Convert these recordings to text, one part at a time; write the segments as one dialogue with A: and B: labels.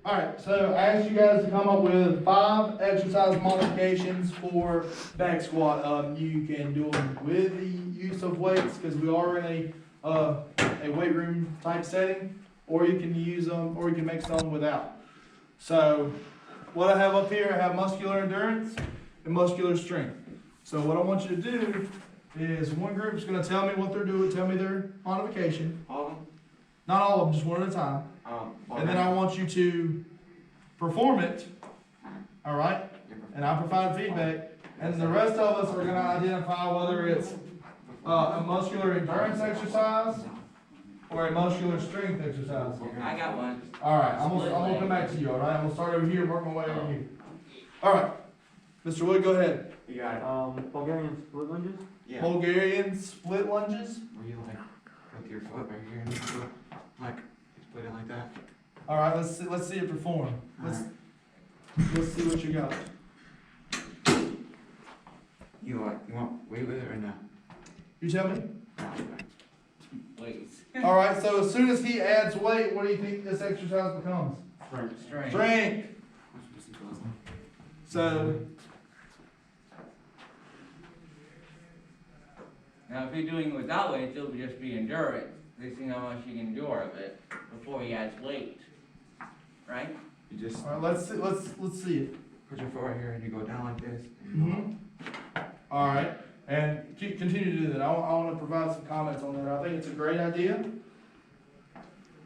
A: Alright, so I asked you guys to come up with 5 exercise modifications for back squat. You can do them with the use of weights, because we are in a weight room type setting, or you can use them, or you can make some without. So, what I have up here, I have muscular endurance and muscular strength. So what I want you to do is one group's going to tell me what they're doing, tell me their modification.
B: All of them?
A: Not all of them, just one at a time. And then I want you to perform it, all right? And I provide feedback. And the rest of us are going to identify whether it's a muscular endurance exercise or a muscular strength exercise.
B: I got one.
A: All right, I'm gonna come back to you, all right? I'm gonna start over here and work my way over here. All right, Mr. Wood, go ahead.
B: You got it.
C: Bulgarian split lunges?
B: Yeah.
A: Bulgarian split lunges.
B: Where you like put your foot right here and you put, like you split it like that.
A: All right, let's see it perform. Let's see what you got.
B: You want weight with it or no?
A: You tell me.
B: Wait.
A: All right, so as soon as he adds weight, what do you think this exercise becomes?
B: Strength.
A: Strength. So
D: Now, if you're doing it without weights, it'll just be endurance. They see how much you can endure of it before he adds weight, right?
B: You just
A: all right, let's see it.
B: put your foot right here and you go down like this. And you go up.
A: All right, and continue to do that. I want to provide some comments on that. I think it's a great idea.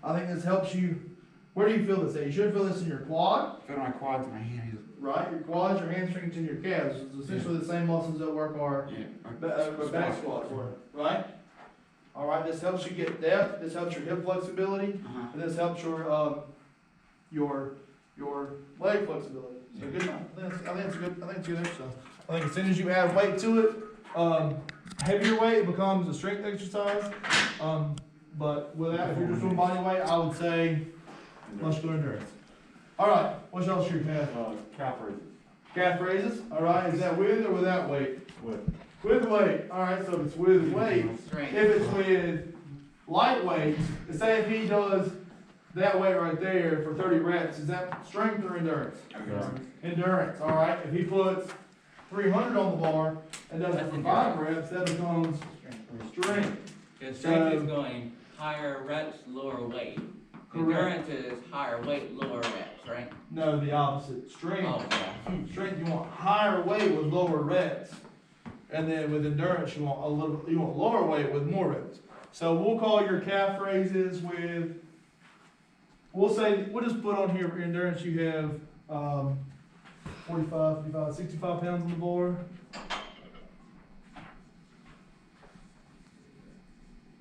A: I think this helps you. Where do you feel this at? You should feel this in your quad,
B: Feel my quads and my hands.
A: right? Your quads, your hamstrings, and your calves. It's essentially the same muscles that work our back squat for, right? All right, this helps you get depth. This helps your hip flexibility, and this helps your leg flexibility. So good. I think it's a good exercise. I think as soon as you add weight to it, heavier weight, it becomes a strength exercise. But without, if you're just doing body weight, I would say muscular endurance. All right, what else your calf?
C: Calf raises.
A: Calf raises. All right, is that with or without weight?
C: With.
A: With weight. All right, so if it's with weight,
D: Strength.
A: if it's with light weight, say if he does that weight right there for 30 reps, is that strength or endurance? Endurance. All right. If he puts 300 on the bar and does it for 5 reps, that becomes strength.
D: Because strength is going higher reps, lower weight. Endurance is higher weight, lower reps, right?
A: No, the opposite. Strength.
D: Oh, yeah.
A: Strength. You want higher weight with lower reps, and then with endurance, you want lower weight with more reps. So we'll call your calf raises with. We'll just put on here for endurance. You have 45, 55, 65 pounds on the bar.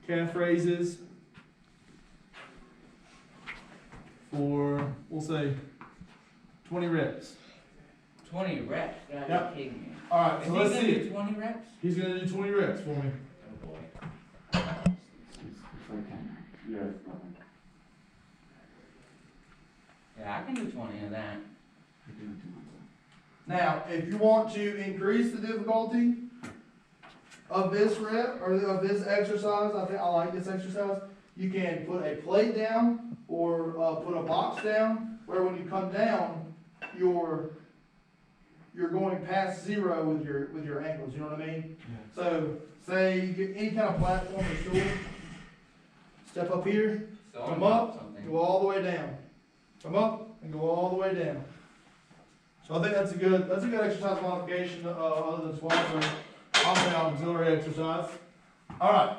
A: Calf raises for, we'll say, 20 reps.
D: 20 reps? You gotta
A: Yep.
D: be kidding me.
A: All right,
D: Is
A: so
D: he
A: let's
D: gonna
A: see
D: do
A: it.
D: 20 reps?
A: He's going to do 20 reps for me.
D: Oh boy.
C: Yeah.
D: Yeah, I can do 20 of that.
B: You're doing too much.
A: Now, if you want to increase the difficulty of this rep or of this exercise, I like this exercise. You can put a plate down or put a box down where when you come down, you're going past 0 with your ankles. You know what I mean?
B: Yeah.
A: So, say you get any kind of platform or stool, step up here,
D: So
A: come
D: I'm
A: up,
D: something.
A: go all the way down. Come up and go all the way down. So I think that's a good exercise modification other than squats or I'll say auxiliary exercise. All right,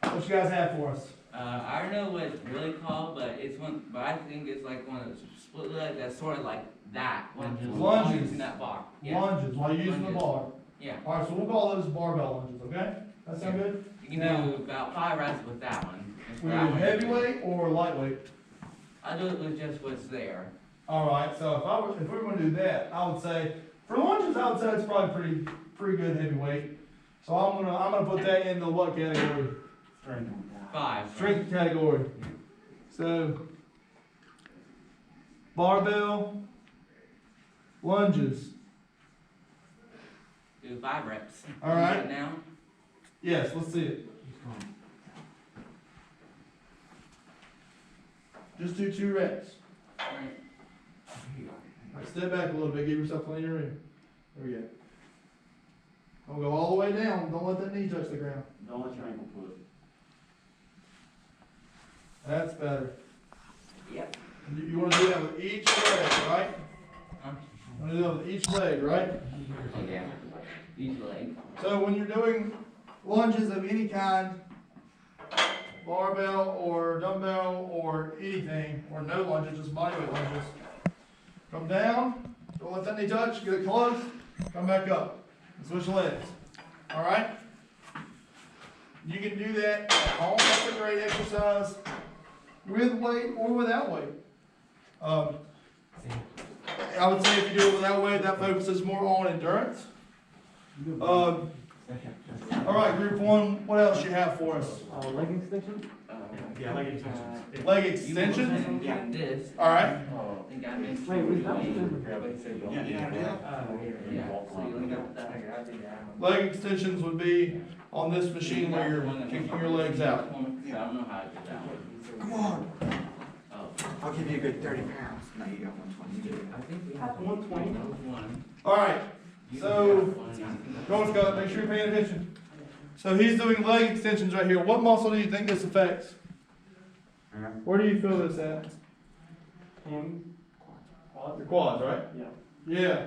A: what you guys have for us?
D: I don't know what it's really called, but I think it's like one of those split leg that's sort of like that.
A: Lunges.
D: Using that bar. Yeah.
A: Lunges while you're using the
D: Lunges.
A: bar.
D: Yeah.
A: All right, so we'll call those barbell lunges. Okay, that sound good?
D: You can
A: Now-
D: do about 5 reps with that one. If
A: We
D: that
A: do
D: one-
A: heavyweight or lightweight?
D: I do it with just what's there.
A: All right, so if we were going to do that, I would say for lunges, I would say it's probably pretty good heavyweight. So I'm gonna put that in the what category?
C: Strength.
D: 5.
A: Strength category. So barbell lunges.
D: Do 5 reps.
A: All right.
D: Do it now.
A: Yes, let's see it. Just do 2 reps.
D: All right.
A: step back a little bit, give yourself plenty of room. There we go. Don't go all the way down, don't let that knee touch the ground.
C: Don't let your ankle push.
A: That's better.
D: Yep.
A: You wanna do that with each leg, right?
D: Huh?
A: You wanna do that with each leg, right?
D: Oh, yeah. Each leg.
A: So when you're doing lunges of any kind, barbell or dumbbell or anything, or no lunges, just bodyweight lunges, come down, don't let that knee touch, get it close, come back up, and switch legs, all right? You can do that at home, that's a great exercise, with weight or without weight. I would say if you do it without weight, that focuses more on endurance. All right, group one, what else you have for us?
C: Leg extension? Yeah, leg extensions.
A: Leg
D: You
A: extension?
D: wasn't doing this.
A: All right.
D: I think I mentioned.
C: Wait, was that
D: Yeah, so you look up that.
A: Leg extensions would be on this machine where you're kicking your legs out.
D: I don't know how to do that one.
B: Come on.
D: Oh.
B: I'll give you a good 30 pounds. No, you got 120.
D: I think we
C: have 120.
D: That was one.
A: All right,
D: You
A: So-
D: have one, and I think
A: go on, Scott, make sure you're paying attention. So he's doing leg extensions right here. What muscle do you think this affects? Where do you feel this at?
C: Him. Quad.
A: Your quads, right?
C: Yeah.
A: Yeah,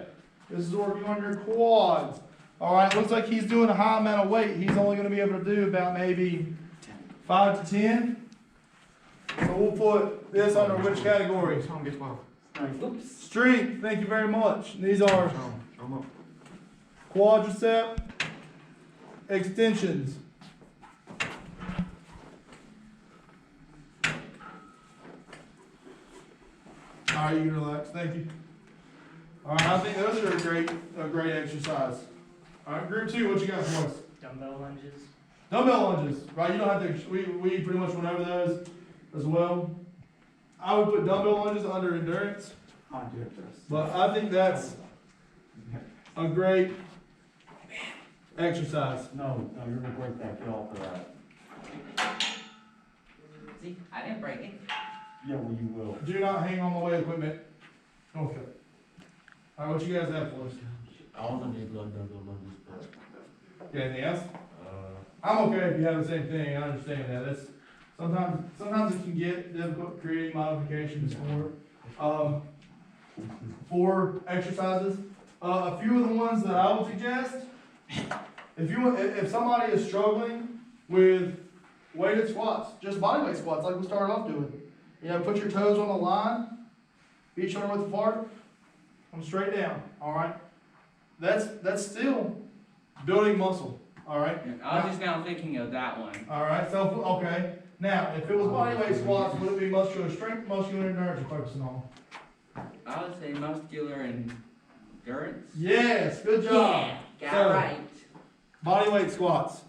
A: this is working on your quads. All right, looks like he's doing a high amount of weight. He's only gonna be able to do about maybe 5 to 10. So we'll put this under which category?
B: Show him get 12.
D: Oops.
A: Strength, thank you very much. These are
B: Show him up.
A: quadricep extensions. All right, you can relax, thank you. All right, I think those are a great exercise. All right, group two, what you got for us?
E: Dumbbell lunges.
A: Dumbbell lunges, right? You don't have to, we pretty much went over those as well. I would put dumbbell lunges under endurance,
C: I'll do it first.
A: but I think that's a great exercise.
C: No, you're gonna break that jaw for that.
D: See, I didn't break it.
C: Yeah, well, you will.
A: Do not hang on the way equipment. Okay. All right, what you guys have for us?
F: I want to need blood dumbbell lunges, but,
A: Got anything else?
F: uh,
A: I'm okay if you have the same thing, I understand that, it's, sometimes it can get difficult creating modifications for exercises. A few of the ones that I would suggest, if somebody is struggling with weighted squats, just bodyweight squats like we started off doing. You know, put your toes on the line, feet shoulder width apart, come straight down, alright? That's still building muscle, alright?
D: I was just now thinking of that one.
A: Alright, so, okay, now, if it was bodyweight squats, would it be muscular strength, muscular endurance you're focusing on?
D: I would say muscular endurance.
A: Yes, good job.
D: Yeah, got
A: So-
D: it right.
A: Bodyweight squats.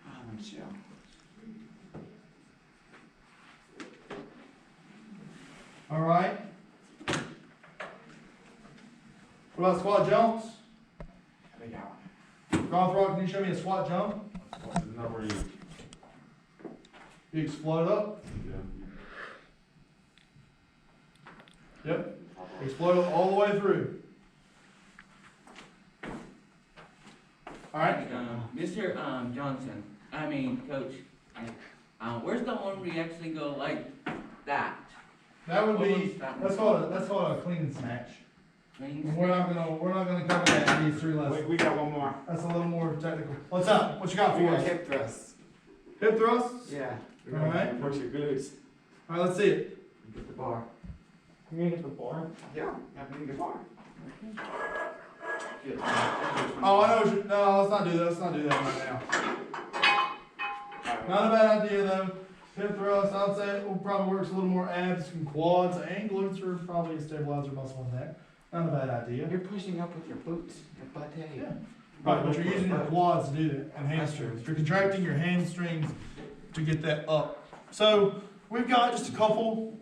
B: I'm chill.
A: Alright. What about squat jumps?
B: There we go.
A: Rock, can you show me a squat jump?
C: Number 8.
A: You explode up. Yep. Explode up all the way through. Alright.
D: Mr. Johnson, I mean, Coach, where's the one where you actually go like that?
A: That would be, that's called a clean and snatch. And we're not gonna cover that in these 3 lessons.
B: We got one more.
A: That's a little more technical. What's up? What you got
B: We
A: for
B: got
A: us?
B: hip thrusts.
A: Hip thrusts?
B: Yeah.
A: Alright.
B: Push your glutes.
A: Alright, let's see it.
B: Get the bar.
C: You gonna get the bar?
B: Yeah, I need the bar.
A: Oh, I know. No, let's not do that. Let's not do that right now. Not a bad idea though. Hip thrust, I'd say it probably works a little more abs and quads, and glutes are probably a stabilizer muscle in that. Not a bad idea.
B: You're pushing up with your boots, your butt heavy.
A: Yeah. Right, but you're using your quads to do that, and
B: That's true.
A: hamstrings. You're contracting your hamstrings to get that up. So we've got just a couple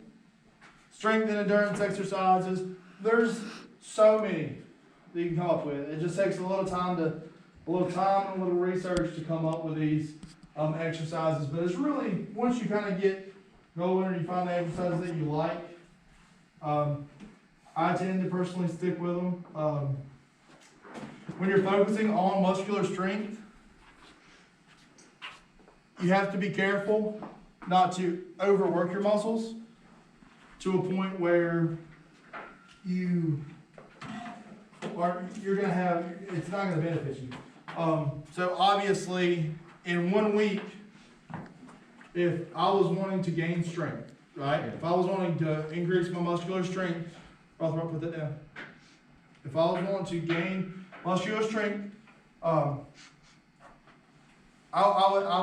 A: strength and endurance exercises. There's so many that you can come up with. It just takes a little time and a little research to come up with these exercises. But it's really, once you kind of get go in and you find the exercises that you like. I tend to personally stick with them. When you're focusing on muscular strength, you have to be careful not to overwork your muscles to a point where you're gonna have, it's not gonna benefit you. So obviously, in 1 week, if I was wanting to gain strength, right? If I was wanting to increase my muscular strength, I'll put that down. If I was wanting to gain muscular strength, I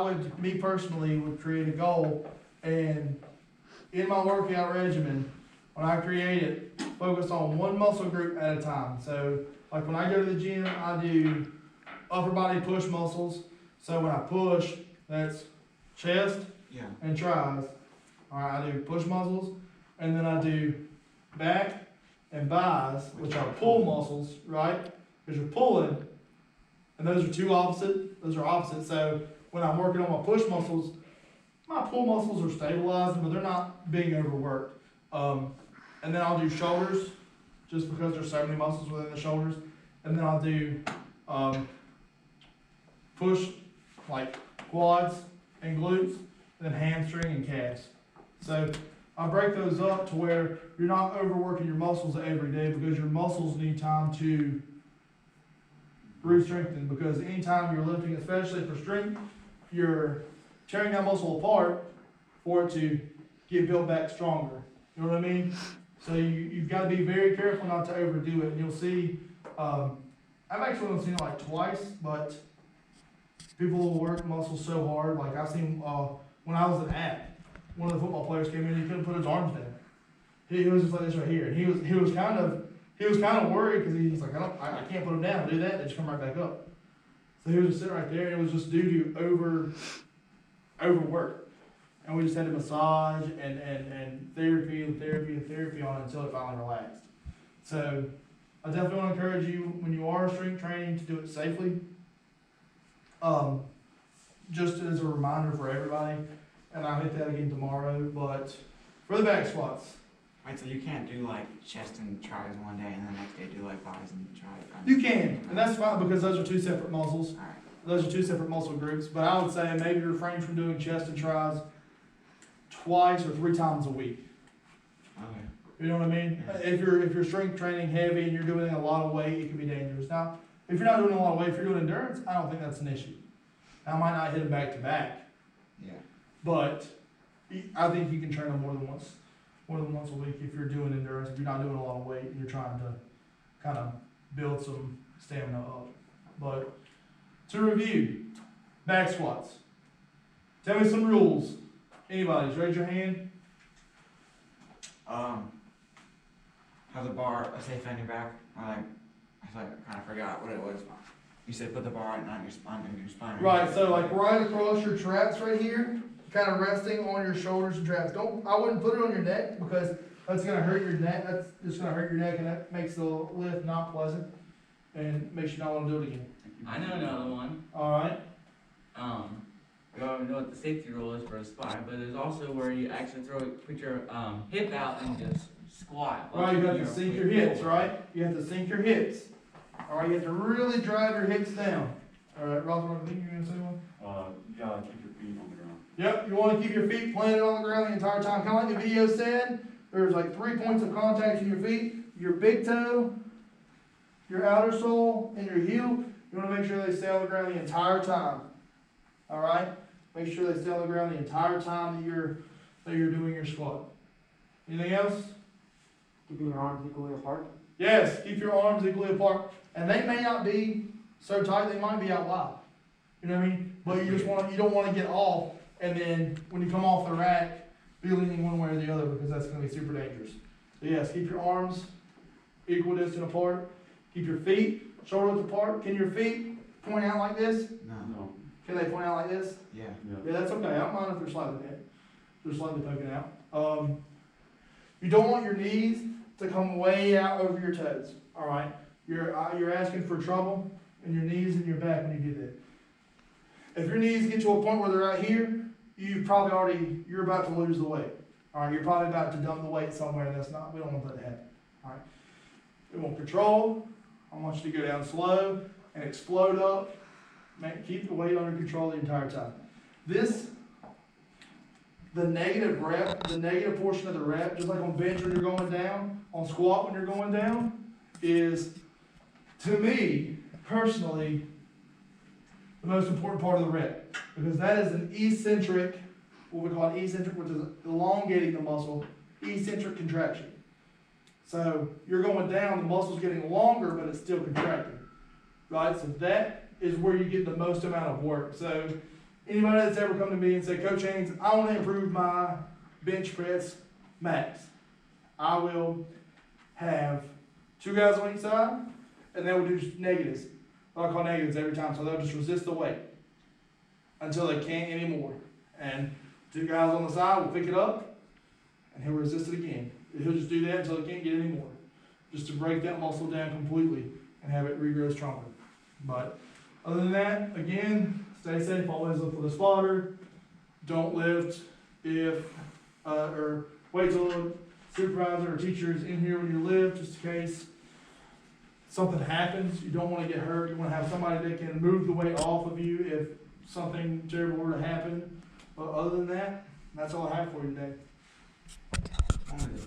A: would, me personally, would create a goal, and in my workout regimen, when I create it, focus on one muscle group at a time. So, like when I go to the gym, I do upper body push muscles. So when I push, that's chest
B: Yeah.
A: and tries. Alright, I do push muscles, and then I do back and buys, which are pull muscles, right? Because you're pulling, and those are opposite. So when I'm working on my push muscles, my pull muscles are stabilizing, but they're not being overworked. And then I'll do shoulders, just because there's so many muscles within the shoulders. And then I'll do push, like quads and glutes, and then hamstring and calves. So I break those up to where you're not overworking your muscles every day, because your muscles need time to re-strengthen. Because anytime you're lifting, especially for strength, you're tearing that muscle apart for it to get built back stronger. You know what I mean? So you've got to be very careful not to overdo it. And you'll see, I've actually only seen it like twice, but people will work muscles so hard. Like I've seen when I was an ad, one of the football players came in and he couldn't put his arms down. He was just like this right here, and he was kind of worried, because he's like, I can't put them down. Do that, they just come right back up. So he was just sitting right there, and it was just due to overwork. And we just had to massage and therapy on it until it finally relaxed. So I definitely want to encourage you, when you are strength training, to do it safely. Just as a reminder for everybody, and I'll hit that again tomorrow, but for the back squats,
B: Wait, so you can't do like chest and tries one day and the next day do like buys and tries?
A: you can, and that's fine, because those are two separate muscles.
B: Alright.
A: Those are two separate muscle groups, but I would say maybe refrain from doing chest and tries twice or 3 times a week.
B: Okay.
A: You know what I mean?
B: Yeah.
A: If you're strength training heavy and you're doing a lot of weight, it can be dangerous. Now, if you're not doing a lot of weight, if you're doing endurance, I don't think that's an issue. I might not hit them back to back,
B: Yeah.
A: but I think you can train them more than once a week if you're doing endurance. If you're not doing a lot of weight and you're trying to kind of build some stamina up. But to review, back squats. Tell me some rules. Anybody, just raise your hand.
B: Have the bar safe on your back, or like, I kind of forgot what it was. You said put the bar on your spine.
A: Right, so like right across your traps right here, kind of resting on your shoulders and traps. I wouldn't put it on your neck, because that's gonna hurt your neck. That's just gonna hurt your neck, and that makes the lift not pleasant and makes you not want to do it again.
D: I know another one.
A: Alright?
D: We already know what the safety rule is for a spine, but there's also where you actually put your hip out and just squat.
A: Right, you have to sink your hips, right? You have to sink your hips. Alright, you have to really drive your hips down. Alright, Roswell, I think you're gonna say one?
C: You gotta keep your feet on the ground.
A: Yep, you want to keep your feet planted on the ground the entire time. Kind of like the video said, there's like 3 points of contact in your feet. Your big toe, your outer sole, and your heel. You want to make sure they stay on the ground the entire time. Alright? Make sure they stay on the ground the entire time that you're doing your squat. Anything else?
E: Keeping your arms equally apart.
A: Yes, keep your arms equally apart. And they may not be so tight, they might be out wide. You know what I mean? But you don't want to get off, and then when you come off the rack, be leaning one way or the other, because that's going to be super dangerous. So yes, keep your arms equal distance apart. Keep your feet shoulder width apart. Can your feet point out like this?
B: No.
C: No.
A: Can they point out like this?
B: Yeah.
A: Yeah, that's okay. I don't mind if they're slightly bent. They're slightly poking out. You don't want your knees to come way out over your toes. All right. You're asking for trouble in your knees and your back when you do that. If your knees get to a point where they're out here, you're about to lose the weight. Alright, you're probably about to dump the weight somewhere we don't want that to happen. Alright. We want control. I want you to go down slow and explode up. Keep the weight under control the entire time. The negative portion of the rep, just like on bench when you're going down, on squat when you're going down, is, to me, personally, the most important part of the rep. Because that is an eccentric, what we call an eccentric, which is elongating the muscle, eccentric contraction. So you're going down, the muscle's getting longer, but it's still contracting. Right? So that is where you get the most amount of work. So anybody that's ever come to me and said, Coach Haynes, I want to improve my bench press max, I will have 2 guys on each side, and they will do negatives. What I call negatives every time. So they'll just resist the weight until they can't anymore. And 2 guys on the side will pick it up, and he'll resist it again. He'll just do that until he can't get any more, just to break that muscle down completely and have it regrow stronger. But other than that, again, stay safe. Always look for the spotter. Don't lift or wait till the supervisor or teacher is in here when you lift, just in case something happens. You don't want to get hurt. You want to have somebody that can move the weight off of you if something terrible were to happen. But other than that, that's all I have for you today.